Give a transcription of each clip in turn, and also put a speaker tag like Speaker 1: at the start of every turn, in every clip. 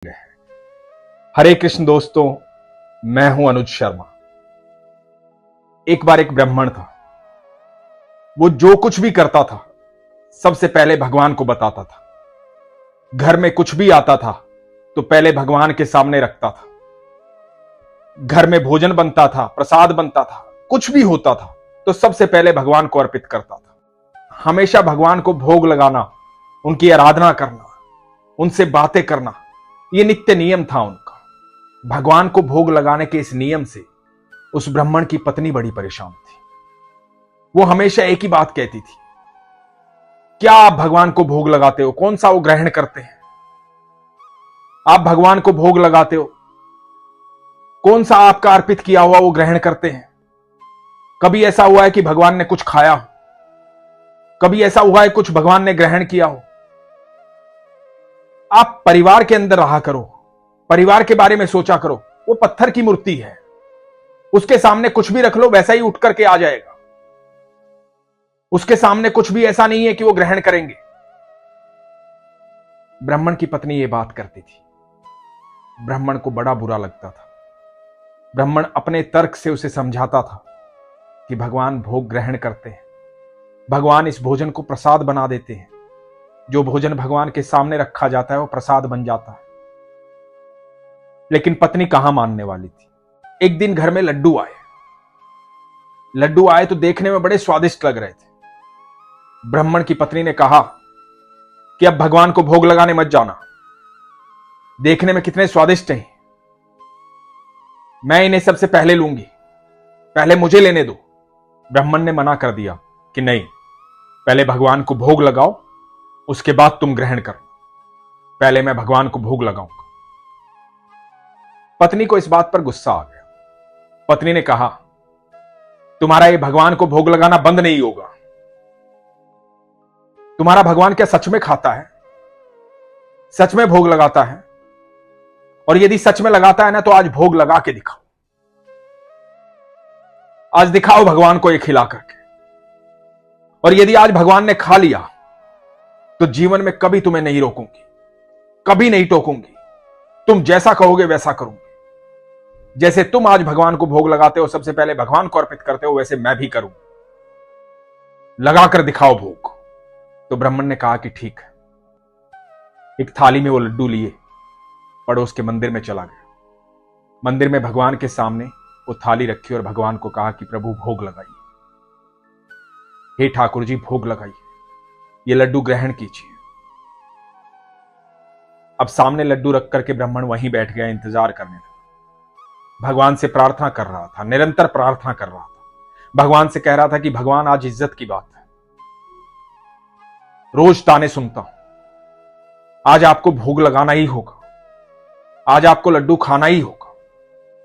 Speaker 1: हरे कृष्ण दोस्तों, मैं हूं अनुज शर्मा। एक बार एक ब्राह्मण था। वो जो कुछ भी करता था सबसे पहले भगवान को बताता था। घर में कुछ भी आता था तो पहले भगवान के सामने रखता था। घर में भोजन बनता था, प्रसाद बनता था, कुछ भी होता था तो सबसे पहले भगवान को अर्पित करता था। हमेशा भगवान को भोग लगाना, उनकी आराधना करना, उनसे बातें करना, यह नित्य नियम था उनका। भगवान को भोग लगाने के इस नियम से उस ब्राह्मण की पत्नी बड़ी परेशान थी। वो हमेशा एक ही बात कहती थी, क्या आप भगवान को भोग लगाते हो? कौन सा वो ग्रहण करते हैं? आप भगवान को भोग लगाते हो, कौन सा आपका अर्पित किया हुआ वो ग्रहण करते हैं? कभी ऐसा हुआ है कि भगवान ने कुछ खाया हो? कभी ऐसा हुआ है कुछ भगवान ने ग्रहण किया हो? आप परिवार के अंदर रहा करो, परिवार के बारे में सोचा करो। वो पत्थर की मूर्ति है, उसके सामने कुछ भी रख लो वैसा ही उठ करके आ जाएगा। उसके सामने कुछ भी ऐसा नहीं है कि वो ग्रहण करेंगे। ब्राह्मण की पत्नी ये बात करती थी। ब्राह्मण को बड़ा बुरा लगता था। ब्राह्मण अपने तर्क से उसे समझाता था कि भगवान भोग ग्रहण करते हैं, भगवान इस भोजन को प्रसाद बना देते हैं। जो भोजन भगवान के सामने रखा जाता है वो प्रसाद बन जाता है। लेकिन पत्नी कहां मानने वाली थी। एक दिन घर में लड्डू आए। लड्डू आए तो देखने में बड़े स्वादिष्ट लग रहे थे। ब्राह्मण की पत्नी ने कहा कि अब भगवान को भोग लगाने मत जाना, देखने में कितने स्वादिष्ट हैं, मैं इन्हें सबसे पहले लूंगी, पहले मुझे लेने दो। ब्राह्मण ने मना कर दिया कि नहीं, पहले भगवान को भोग लगाओ, उसके बाद तुम ग्रहण करना, पहले मैं भगवान को भोग लगाऊंगा। पत्नी को इस बात पर गुस्सा आ गया। पत्नी ने कहा, तुम्हारा ये भगवान को भोग लगाना बंद नहीं होगा। तुम्हारा भगवान क्या सच में खाता है? सच में भोग लगाता है? और यदि सच में लगाता है ना तो आज भोग लगा के दिखाओ। आज दिखाओ भगवान को ये खिला करके। और यदि आज भगवान ने खा लिया तो जीवन में कभी तुम्हें नहीं रोकूंगी, कभी नहीं टोकूंगी। तुम जैसा कहोगे वैसा करूंगी। जैसे तुम आज भगवान को भोग लगाते हो, सबसे पहले भगवान को अर्पित करते हो, वैसे मैं भी करूंगा। लगाकर दिखाओ भोग। तो ब्राह्मण ने कहा कि ठीक है। एक थाली में वो लड्डू लिए, पड़ोस के मंदिर में चला गया। मंदिर में भगवान के सामने वो थाली रखी और भगवान को कहा कि प्रभु भोग लगाइए, हे ठाकुर जी भोग लगाइए, ये लड्डू ग्रहण कीजिए। अब सामने लड्डू रख करके ब्राह्मण वहीं बैठ गया, इंतजार करने लगा। भगवान से प्रार्थना कर रहा था, निरंतर प्रार्थना कर रहा था। भगवान से कह रहा था कि भगवान आज इज्जत की बात है, रोज ताने सुनता हूं, आज आपको भोग लगाना ही होगा, आज आपको लड्डू खाना ही होगा।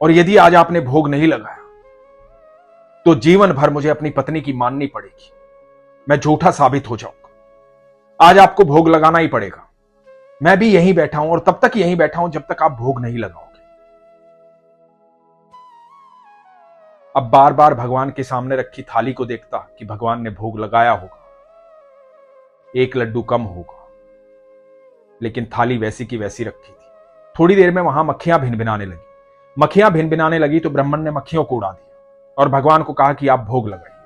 Speaker 1: और यदि आज आपने भोग नहीं लगाया तो जीवन भर मुझे अपनी पत्नी की माननी पड़ेगी, मैं झूठा साबित हो जाऊंगा। आज आपको भोग लगाना ही पड़ेगा। मैं भी यहीं बैठा हूं और तब तक यहीं बैठा हूं जब तक आप भोग नहीं लगाओगे। अब बार बार भगवान के सामने रखी थाली को देखता कि भगवान ने भोग लगाया होगा, एक लड्डू कम होगा, लेकिन थाली वैसी की वैसी रखी थी। थोड़ी देर में वहां मक्खियां भिनभिनाने लगी। मक्खियां भिनभिनाने लगी तो ब्राह्मण ने मक्खियों को उड़ा दिया और भगवान को कहा कि आप भोग लगाइए।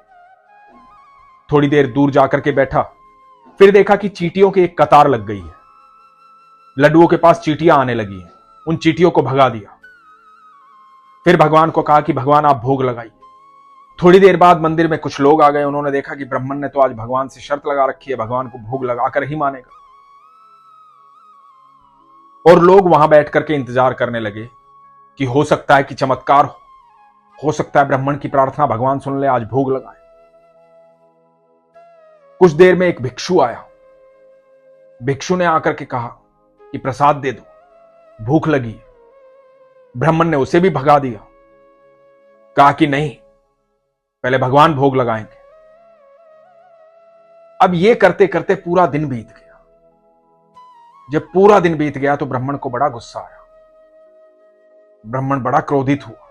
Speaker 1: थोड़ी देर दूर जाकर के बैठा, फिर देखा कि चींटियों की एक कतार लग गई है। लड्डुओं के पास चींटियां आने लगी हैं, उन चींटियों को भगा दिया। फिर भगवान को कहा कि भगवान आप भोग लगाइए। थोड़ी देर बाद मंदिर में कुछ लोग आ गए। उन्होंने देखा कि ब्राह्मण ने तो आज भगवान से शर्त लगा रखी है, भगवान को भोग लगाकर ही मानेगा। और लोग वहां बैठ करके इंतजार करने लगे कि हो सकता है कि चमत्कार हो सकता है ब्राह्मण की प्रार्थना भगवान सुन ले, आज भोग लगाए। कुछ देर में एक भिक्षु आया। भिक्षु ने आकर के कहा कि प्रसाद दे दो, भूख लगी है। ब्राह्मण ने उसे भी भगा दिया, कहा कि नहीं, पहले भगवान भोग लगाएंगे। अब यह करते करते पूरा दिन बीत गया। जब पूरा दिन बीत गया तो ब्राह्मण को बड़ा गुस्सा आया। ब्राह्मण बड़ा क्रोधित हुआ।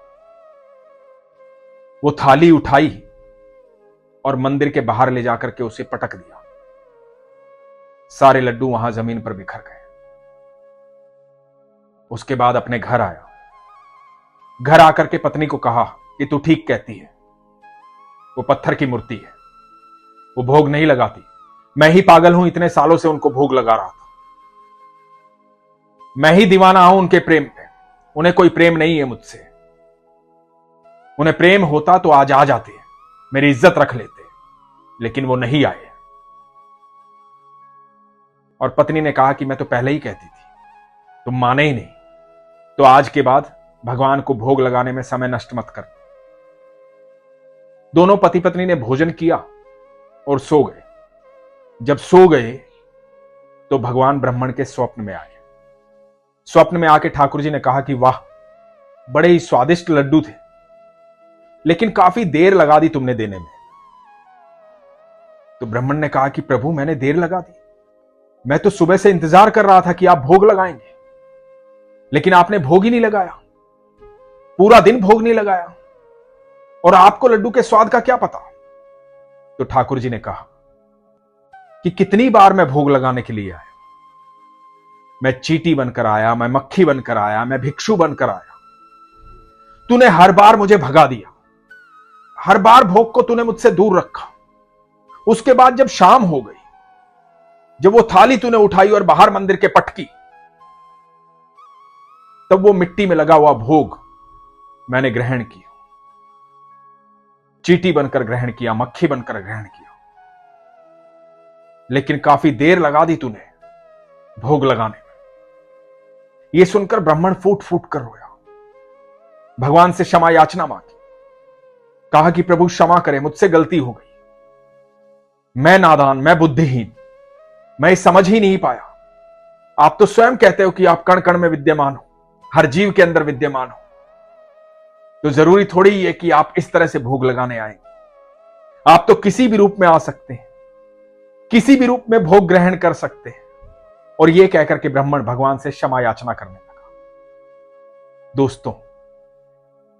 Speaker 1: वो थाली उठाई और मंदिर के बाहर ले जाकर के उसे पटक दिया। सारे लड्डू वहां जमीन पर बिखर गए। उसके बाद अपने घर आया। घर आकर के पत्नी को कहा कि तू ठीक कहती है, वो पत्थर की मूर्ति है, वो भोग नहीं लगाती। मैं ही पागल हूं, इतने सालों से उनको भोग लगा रहा था। मैं ही दीवाना हूं उनके प्रेम पे, उन्हें कोई प्रेम नहीं है मुझसे। उन्हें प्रेम होता तो आज आ जाते, मेरी इज्जत रख लेते, लेकिन वो नहीं आए। और पत्नी ने कहा कि मैं तो पहले ही कहती थी, तुम माने ही नहीं, तो आज के बाद भगवान को भोग लगाने में समय नष्ट मत कर। दोनों पति पत्नी ने भोजन किया और सो गए। जब सो गए तो भगवान ब्राह्मण के स्वप्न में आए। स्वप्न में आके ठाकुर जी ने कहा कि वाह, बड़े ही स्वादिष्ट लड्डू थे, लेकिन काफी देर लगा दी तुमने देने में। तो ब्राह्मण ने कहा कि प्रभु मैंने देर लगा दी, मैं तो सुबह से इंतजार कर रहा था कि आप भोग लगाएंगे, लेकिन आपने भोग ही नहीं लगाया, पूरा दिन भोग नहीं लगाया, और आपको लड्डू के स्वाद का क्या पता। तो ठाकुर जी ने कहा कि कितनी बार मैं भोग लगाने के लिए आया, मैं चींटी बनकर आया, मैं मक्खी बनकर आया, मैं भिक्षु बनकर आया, तूने हर बार मुझे भगा दिया, हर बार भोग को तूने मुझसे दूर रखा। उसके बाद जब शाम हो गई, जब वो थाली तूने उठाई और बाहर मंदिर के पटकी, तब वो मिट्टी में लगा हुआ भोग मैंने ग्रहण किया, चींटी बनकर ग्रहण किया, मक्खी बनकर ग्रहण किया, लेकिन काफी देर लगा दी तूने भोग लगाने में। यह सुनकर ब्राह्मण फूट फूट कर रोया, भगवान से क्षमा याचना मांगी, कहा कि प्रभु क्षमा करें, मुझसे गलती हो गई, मैं नादान, मैं बुद्धिहीन, मैं समझ ही नहीं पाया। आप तो स्वयं कहते हो कि आप कण कण में विद्यमान हो, हर जीव के अंदर विद्यमान हो, तो जरूरी थोड़ी ही है कि आप इस तरह से भोग लगाने आएंगे। आप तो किसी भी रूप में आ सकते हैं, किसी भी रूप में भोग ग्रहण कर सकते हैं। और यह कहकर के ब्राह्मण भगवान से क्षमा याचना करने लगा। दोस्तों,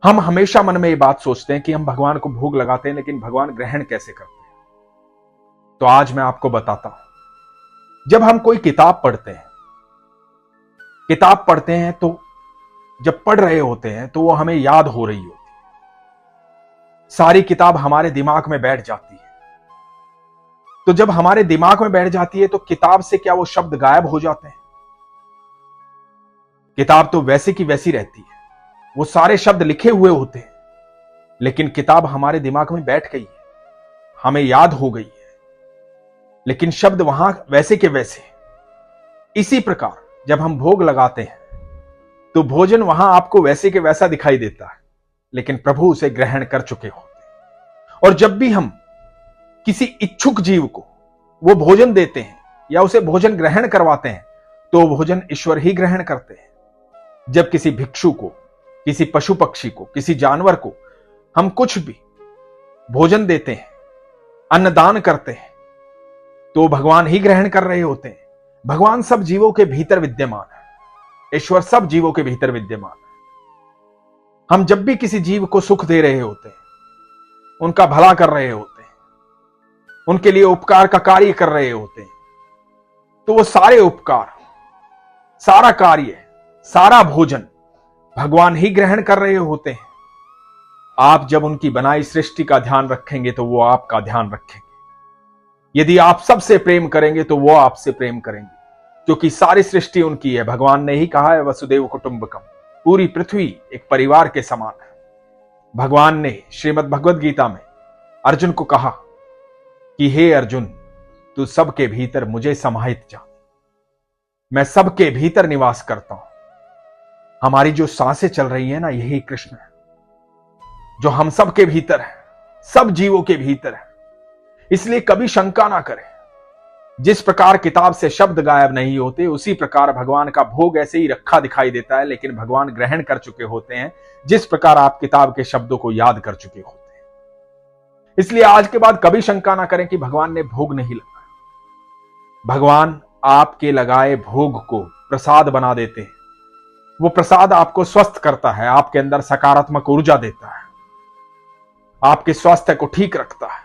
Speaker 1: हम हमेशा मन में यह बात सोचते हैं कि हम भगवान को भोग लगाते हैं, लेकिन भगवान ग्रहण कैसे करते हैं। तो आज मैं आपको बताता हूं। जब हम कोई किताब पढ़ते हैं तो जब पढ़ रहे होते हैं तो वो हमें याद हो रही होती है, सारी किताब हमारे दिमाग में बैठ जाती है। तो जब हमारे दिमाग में बैठ जाती है तो किताब से क्या वो शब्द गायब हो जाते हैं? किताब तो वैसे की वैसी रहती है, वो सारे शब्द लिखे हुए होते हैं, लेकिन किताब हमारे दिमाग में बैठ गई है, हमें याद हो गई है, लेकिन शब्द वहां वैसे के वैसे। इसी प्रकार जब हम भोग लगाते हैं तो भोजन वहां आपको वैसे के वैसा दिखाई देता है, लेकिन प्रभु उसे ग्रहण कर चुके होते हैं। और जब भी हम किसी इच्छुक जीव को वो भोजन देते हैं या उसे भोजन ग्रहण करवाते हैं, तो भोजन ईश्वर ही ग्रहण करते हैं। जब किसी भिक्षु को, किसी पशु पक्षी को, किसी जानवर को हम कुछ भी भोजन देते हैं, अन्नदान करते हैं, तो भगवान ही ग्रहण कर रहे होते हैं। भगवान सब जीवों के भीतर विद्यमान है, ईश्वर सब जीवों के भीतर विद्यमान है। हम जब भी किसी जीव को सुख दे रहे होते हैं, उनका भला कर रहे होते हैं, उनके लिए उपकार का कार्य कर रहे होते हैं, तो वो सारे उपकार, सारा कार्य, सारा भोजन भगवान ही ग्रहण कर रहे होते हैं। आप जब उनकी बनाई सृष्टि का ध्यान रखेंगे तो वो आपका ध्यान रखेंगे। यदि आप सबसे प्रेम करेंगे तो वो आपसे प्रेम करेंगे, क्योंकि सारी सृष्टि उनकी है। भगवान ने ही कहा है वसुदेव कुटुंबकम, पूरी पृथ्वी एक परिवार के समान है। भगवान ने श्रीमद् भगवद गीता में अर्जुन को कहा कि हे अर्जुन, तू सबके भीतर मुझे समाहित जा, मैं सबके भीतर निवास करता हूं। हमारी जो सांसें चल रही है ना, यही कृष्ण है, जो हम सबके भीतर है, सब जीवों के भीतर है। इसलिए कभी शंका ना करें। जिस प्रकार किताब से शब्द गायब नहीं होते, उसी प्रकार भगवान का भोग ऐसे ही रखा दिखाई देता है, लेकिन भगवान ग्रहण कर चुके होते हैं, जिस प्रकार आप किताब के शब्दों को याद कर चुके होते हैं। इसलिए आज के बाद कभी शंका ना करें कि भगवान ने भोग नहीं लगाया। भगवान आपके लगाए भोग को प्रसाद बना देते हैं। वो प्रसाद आपको स्वस्थ करता है, आपके अंदर सकारात्मक ऊर्जा देता है, आपके स्वास्थ्य को ठीक रखता है।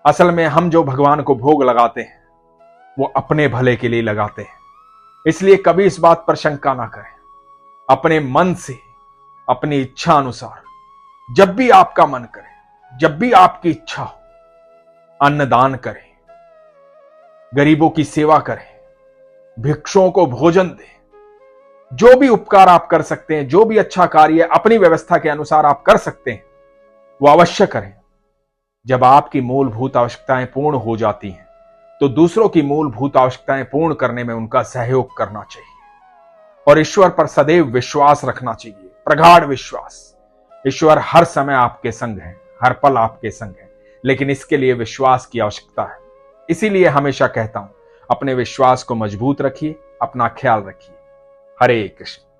Speaker 1: असल में हम जो भगवान को भोग लगाते हैं वो अपने भले के लिए लगाते हैं। इसलिए कभी इस बात पर शंका ना करें। अपने मन से, अपनी इच्छा अनुसार, जब भी आपका मन करे, जब भी आपकी इच्छा हो, अन्नदान करें, गरीबों की सेवा करें, भिक्षुओं को भोजन दें। जो भी उपकार आप कर सकते हैं, जो भी अच्छा कार्य अपनी व्यवस्था के अनुसार आप कर सकते हैं, वो अवश्य करें। जब आपकी मूलभूत आवश्यकताएं पूर्ण हो जाती हैं, तो दूसरों की मूलभूत आवश्यकताएं पूर्ण करने में उनका सहयोग करना चाहिए और ईश्वर पर सदैव विश्वास रखना चाहिए, प्रगाढ़ विश्वास। ईश्वर हर समय आपके संग है, हर पल आपके संग है, लेकिन इसके लिए विश्वास की आवश्यकता है। इसीलिए हमेशा कहता हूं, अपने विश्वास को मजबूत रखिए, अपना ख्याल रखिए। हरे कृष्ण।